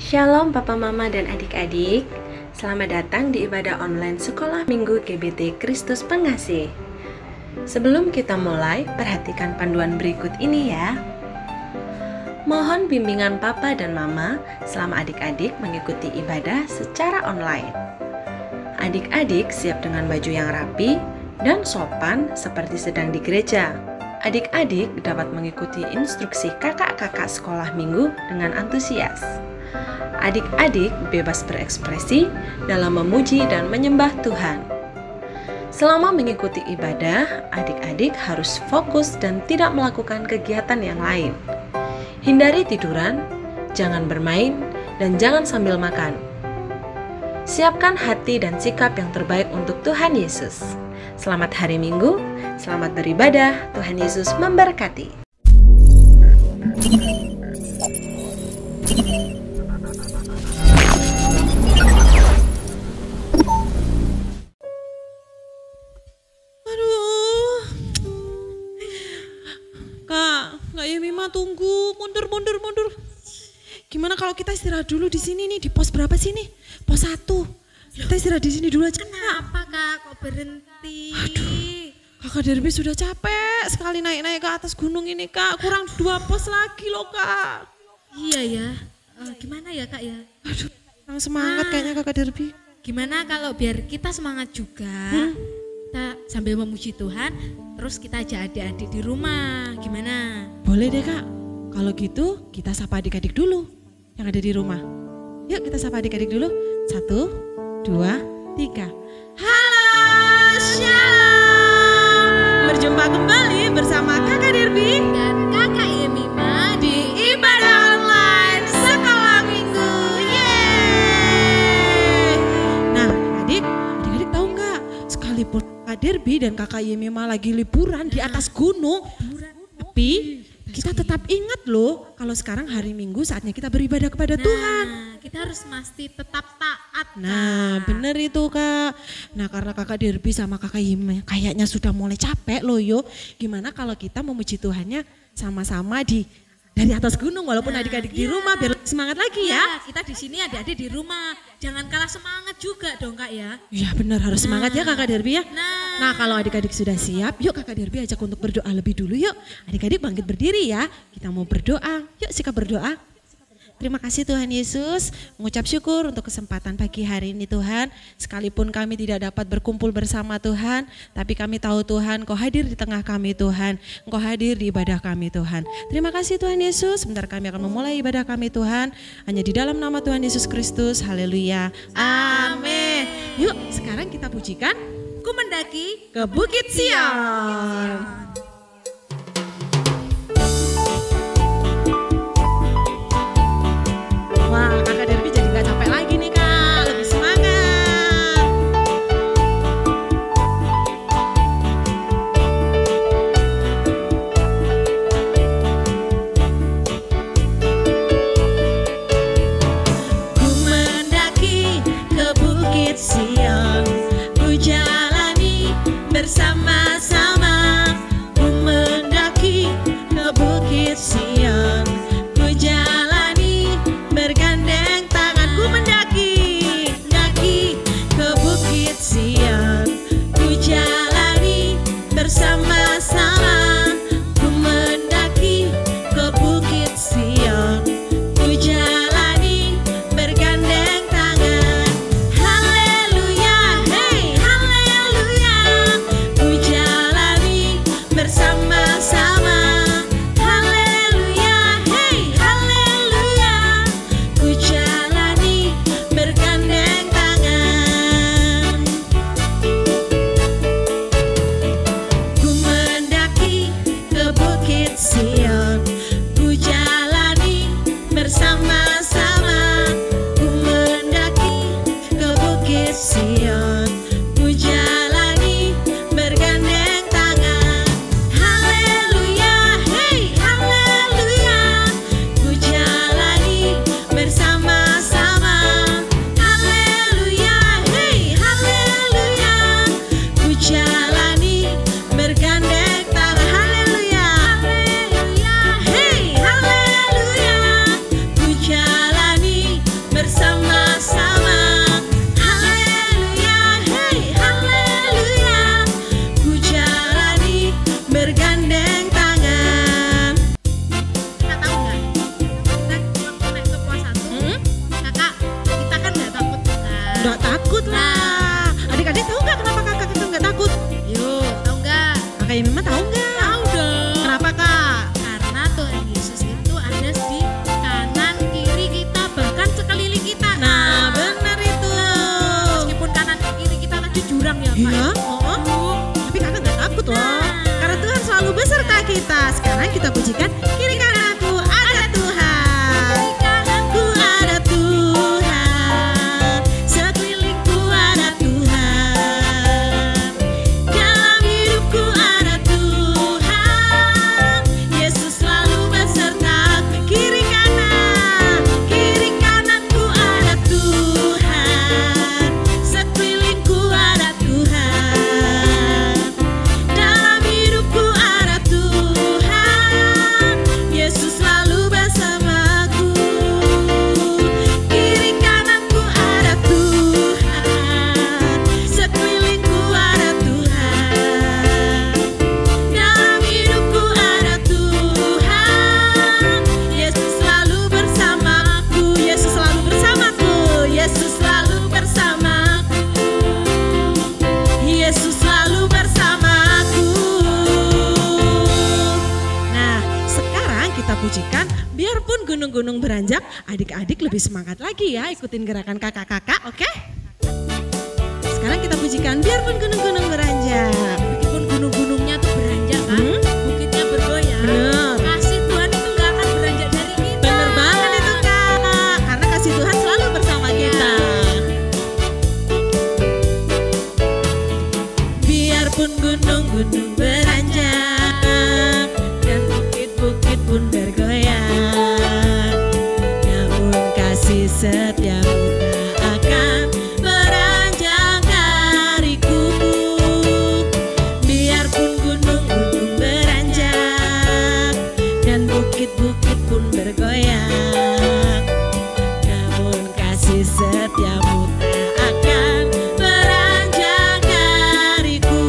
Shalom Papa Mama dan adik-adik. Selamat datang di ibadah online Sekolah Minggu GBT Kristus Pengasih. Sebelum kita mulai, perhatikan panduan berikut ini ya. Mohon bimbingan Papa dan Mama selama adik-adik mengikuti ibadah secara online. Adik-adik siap dengan baju yang rapi dan sopan seperti sedang di gereja. Adik-adik dapat mengikuti instruksi kakak-kakak sekolah minggu dengan antusias. Adik-adik bebas berekspresi dalam memuji dan menyembah Tuhan. Selama mengikuti ibadah, adik-adik harus fokus dan tidak melakukan kegiatan yang lain. Hindari tiduran, jangan bermain, dan jangan sambil makan. Siapkan hati dan sikap yang terbaik untuk Tuhan Yesus. Selamat hari Minggu, selamat beribadah, Tuhan Yesus memberkati. Kak Yemima tunggu, mundur. Gimana kalau kita istirahat dulu di sini nih, di pos berapa sih nih? Pos 1. Kita istirahat di sini dulu aja. Kenapa Kak kok berhenti? Aduh, Kakak Derby sudah capek sekali naik-naik ke atas gunung ini Kak. Kurang 2 pos lagi loh Kak. Iya ya, gimana ya Kak ya? Aduh, kurang semangat kayaknya Kakak Derby. Gimana kalau biar kita semangat juga, kita sambil memuji Tuhan, terus kita ajak adik-adik di rumah, gimana? Boleh deh Kak, kalau gitu kita sapa adik-adik dulu yang ada di rumah. Yuk kita sapa adik-adik dulu, 1, 2, 3. Halo, shalom. Berjumpa kembali bersama Kakak Derby Dan Kakak Yemima di ibadah online Sekolah Minggu. Yeay. Nah adik-adik tahu nggak, sekalipun Kakak Derby dan Kakak Yemima lagi liburan di atas gunung, tapi kita tetap ingat loh kalau sekarang hari Minggu saatnya kita beribadah kepada Tuhan. Kita harus mesti tetap taat. Nah bener itu Kak. Nah karena Kakak Derby sama Kakak Yemima kayaknya sudah mulai capek loh yuk. Gimana kalau kita memuji Tuhannya sama-sama dari atas gunung walaupun adik-adik di rumah biar semangat lagi ya. Kita di sini adik-adik di rumah, jangan kalah semangat juga dong Kak ya. Iya benar harus semangat ya Kakak Derby ya. Nah Kalau adik-adik sudah siap, yuk Kakak Derby ajak untuk berdoa lebih dulu yuk. Adik-adik bangkit berdiri ya, kita mau berdoa. Yuk sikap berdoa. Terima kasih Tuhan Yesus, mengucap syukur untuk kesempatan pagi hari ini Tuhan. Sekalipun kami tidak dapat berkumpul bersama Tuhan, tapi kami tahu Tuhan Engkau hadir di tengah kami Tuhan. Engkau hadir di ibadah kami Tuhan. Terima kasih Tuhan Yesus, sebentar kami akan memulai ibadah kami Tuhan. Hanya di dalam nama Tuhan Yesus Kristus, haleluya, amin. Yuk sekarang kita pujikan Ku mendaki ke Bukit Sion. Wah, Kakak Derby jadi gak capek lagi nih Kak, lebih semangat. Ku mendaki ke Bukit Sion, ku jalani bersama-sama, ku takut lah. Adik-adik tahu nggak kenapa kakak nggak takut? Yuk, tahu nggak? Kakak Yemima tahu nggak? Tahu dong. Kenapa kak? Karena Tuhan Yesus itu ada di kanan kiri kita, bahkan sekeliling kita. Nah benar itu. Meskipun kanan kiri kita lagi jurang ya Pak. Iya. Tapi kakak nggak takut loh. Karena Tuhan selalu beserta kita. Sekarang kita pujikan kiri kananku ada Tuhan. Kiri kananku Ada Tuhan, sekelilingku ada Tuhan, dalam hidupku ada Tuhan, Yesus selalu besertaku. Kiri kananku ada Tuhan, sekelilingku ada Tuhan, dalam hidupku ada Tuhan, Yesus selalu bersamaku. Kiri kananku ada Tuhan, sekelilingku ada Tuhan, dalam hidupku ada Tuhan, Yesus selalu bersamaku. Yesus selalu bersamaku. Yesus selalu bersamaku. Yesus selalu bersamaku. Nah, sekarang kita pujikan biarpun gunung-gunung beranjak, adik-adik lebih semangat lagi ya ikutin gerakan kakak-kakak, oke? Sekarang kita pujikan biarpun gunung-gunung beranjak. meskipun gunung-gunungnya tuh beranjak kan, bukitnya bergoyang. Bener. Kasih Tuhan itu nggak akan beranjak dari kita. Bener banget itu kak, karena kasih Tuhan selalu bersama kita. Biarpun gunung-gunung beranjak dan bukit-bukit pun bergoyang, namun kasih setiamu tak akan beranjak dariku. Biarpun gunung-gunung beranjak dan bukit-bukit pun bergoyang, namun kasih setiamu tak akan beranjak dariku.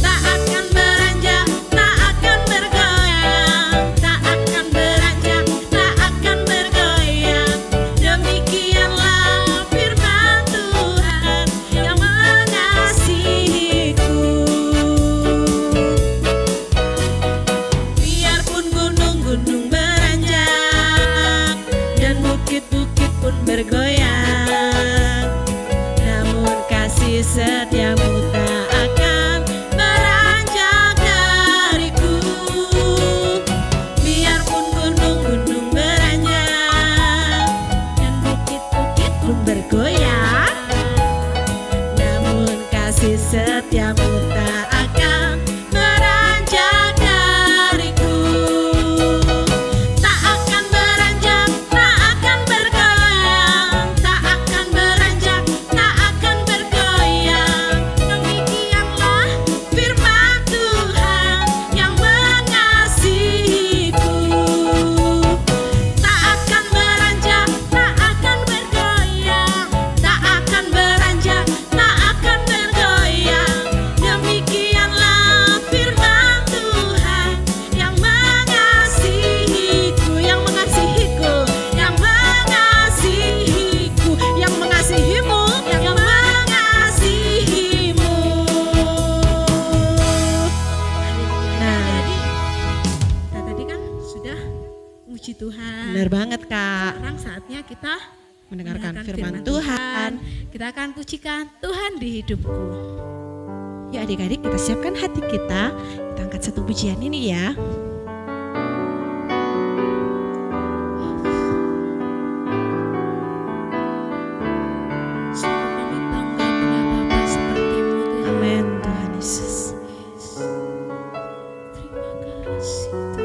Tak akan beranjak, tak akan bergoyang, tak akan beranjak, tak akan bergoyang. Demikianlah firman Tuhan yang mengasihiku. Biarpun gunung-gunung beranjak dan bukit-bukit pun bergoyang, namun kasih setiamu tak akan beranjak dariku. Biarpun gunung-gunung beranjak dan bukit-bukit pun bergoyang, namun kasih setiamu tak akan beranjak dariku. Tak akan beranjak, tak akan bergoyang, tak akan beranjak, tak akan bergoyang. Demikianlah firman Tuhan yang mengasihiku. Tak akan beranjak, tak akan bergoyang, tak akan beranjak, tak akan bergoyang. Demikianlah firman Tuhan yang mengasihiku, yang mengasihiku, yang mengasihiku, yang mengasihimu, yang mengasihimu. Nah, Tadi kan sudah puji Tuhan. benar banget kak. Sekarang saatnya kita Mendengarkan mendengarkan firman Tuhan. Kita akan pujikan Tuhan di hidupku. Yuk adik-adik kita siapkan hati kita. Kita angkat satu pujian ini ya. Sungguh kami bangga punya Bapa seperti-Mu Tuhan. Amin Tuhan Yesus. Terima kasih Tuhan.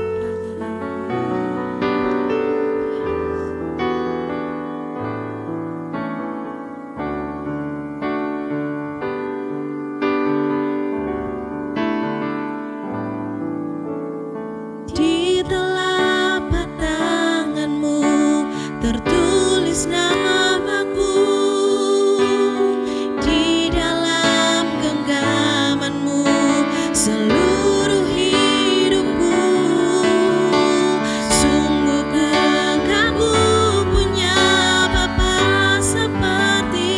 Di telapak tangan-Mu tertulis namaku, di dalam genggaman-Mu seluruh hidupku. Sungguh ku engkau punya Bapa seperti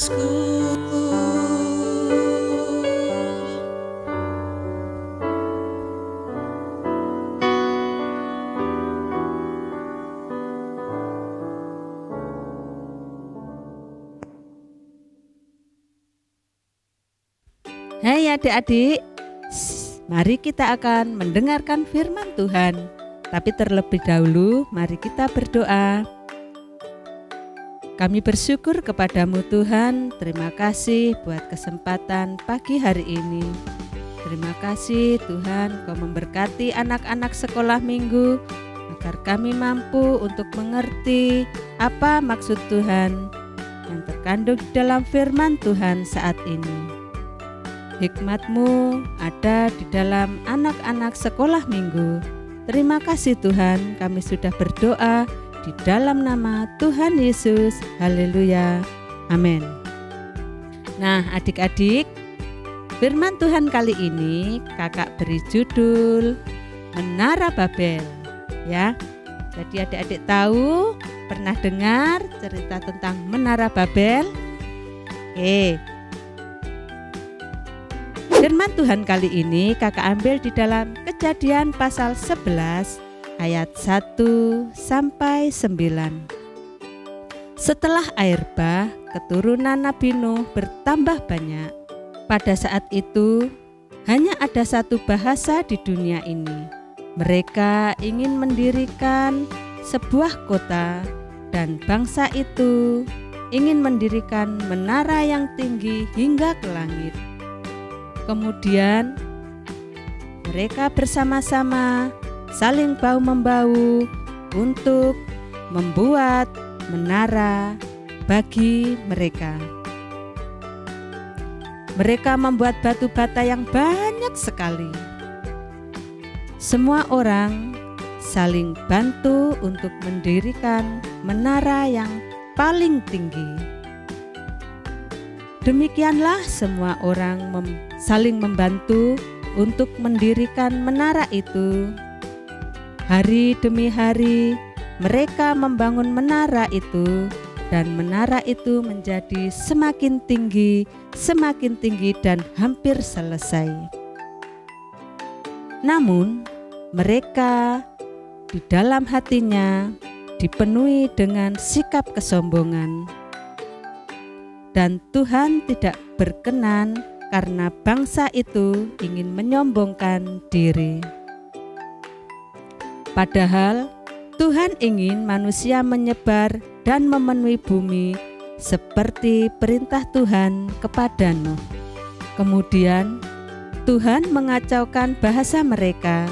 Yesusku. Hai adik-adik, mari kita akan mendengarkan firman Tuhan. Tapi terlebih dahulu mari kita berdoa. Kami bersyukur kepadamu Tuhan, terima kasih buat kesempatan pagi hari ini. Terima kasih Tuhan, Kau memberkati anak-anak sekolah minggu, agar kami mampu untuk mengerti apa maksud Tuhan yang terkandung di dalam firman Tuhan saat ini. Hikmat-Mu ada di dalam anak-anak sekolah minggu. Terima kasih Tuhan, kami sudah berdoa di dalam nama Tuhan Yesus. Haleluya. Amin. Nah, adik-adik, firman Tuhan kali ini kakak beri judul Menara Babel. Ya. Jadi adik-adik tahu, pernah dengar cerita tentang Menara Babel? Oke. Firman Tuhan kali ini kakak ambil di dalam Kejadian pasal 11 ayat 1 sampai 9. Setelah air bah, keturunan Nabi Nuh bertambah banyak. Pada saat itu hanya ada satu bahasa di dunia ini. Mereka ingin mendirikan sebuah kota, dan bangsa itu ingin mendirikan menara yang tinggi hingga ke langit. Kemudian mereka bersama-sama saling bahu-membahu untuk membuat menara bagi mereka. Mereka membuat batu bata yang banyak sekali. Semua orang saling bantu untuk mendirikan menara yang paling tinggi. Demikianlah semua orang saling membantu untuk mendirikan menara itu. Hari demi hari mereka membangun menara itu, dan menara itu menjadi semakin tinggi dan hampir selesai. Namun mereka di dalam hatinya dipenuhi dengan sikap kesombongan. Dan Tuhan tidak berkenan karena bangsa itu ingin menyombongkan diri. Padahal Tuhan ingin manusia menyebar dan memenuhi bumi seperti perintah Tuhan kepada Nuh. Kemudian Tuhan mengacaukan bahasa mereka.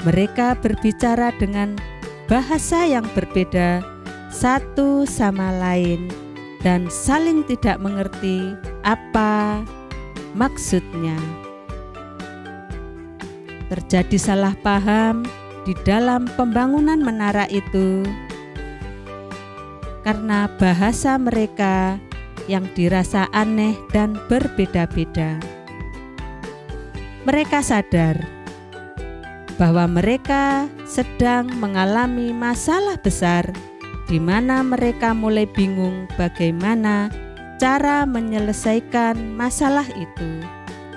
Mereka berbicara dengan bahasa yang berbeda satu sama lain dan saling tidak mengerti apa maksudnya. Terjadi salah paham di dalam pembangunan menara itu karena bahasa mereka yang dirasa aneh dan berbeda-beda. Mereka sadar bahwa mereka sedang mengalami masalah besar, di mana mereka mulai bingung bagaimana cara menyelesaikan masalah itu.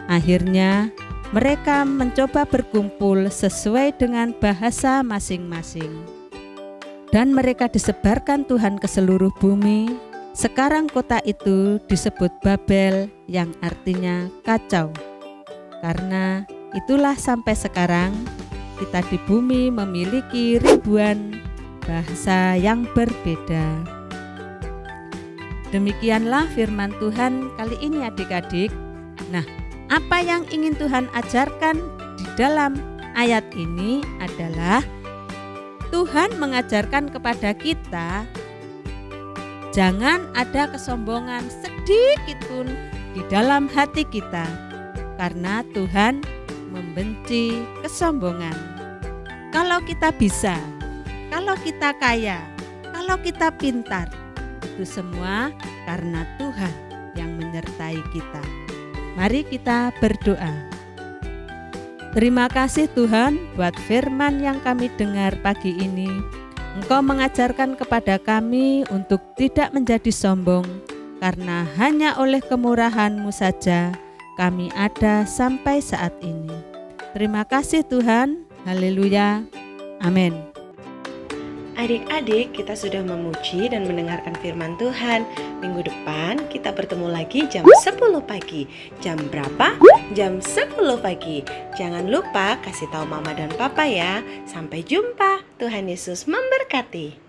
Akhirnya mereka mencoba berkumpul sesuai dengan bahasa masing-masing, dan mereka disebarkan Tuhan ke seluruh bumi. Sekarang kota itu disebut Babel, yang artinya kacau. Karena itulah sampai sekarang kita di bumi memiliki ribuan bahasa yang berbeda. Demikianlah firman Tuhan kali ini adik-adik. Nah, apa yang ingin Tuhan ajarkan di dalam ayat ini adalah Tuhan mengajarkan kepada kita jangan ada kesombongan sedikit pun di dalam hati kita, karena Tuhan membenci kesombongan. Kalau kita bisa, kalau kita kaya, kalau kita pintar, itu semua karena Tuhan yang menyertai kita. Mari kita berdoa. Terima kasih Tuhan buat firman yang kami dengar pagi ini. Engkau mengajarkan kepada kami untuk tidak menjadi sombong, karena hanya oleh kemurahan-Mu saja kami ada sampai saat ini. Terima kasih Tuhan, haleluya, amin. Adik-adik, kita sudah memuji dan mendengarkan firman Tuhan. Minggu depan kita bertemu lagi jam 10 pagi. Jam berapa? Jam 10 pagi. Jangan lupa kasih tahu mama dan papa ya. Sampai jumpa. Tuhan Yesus memberkati.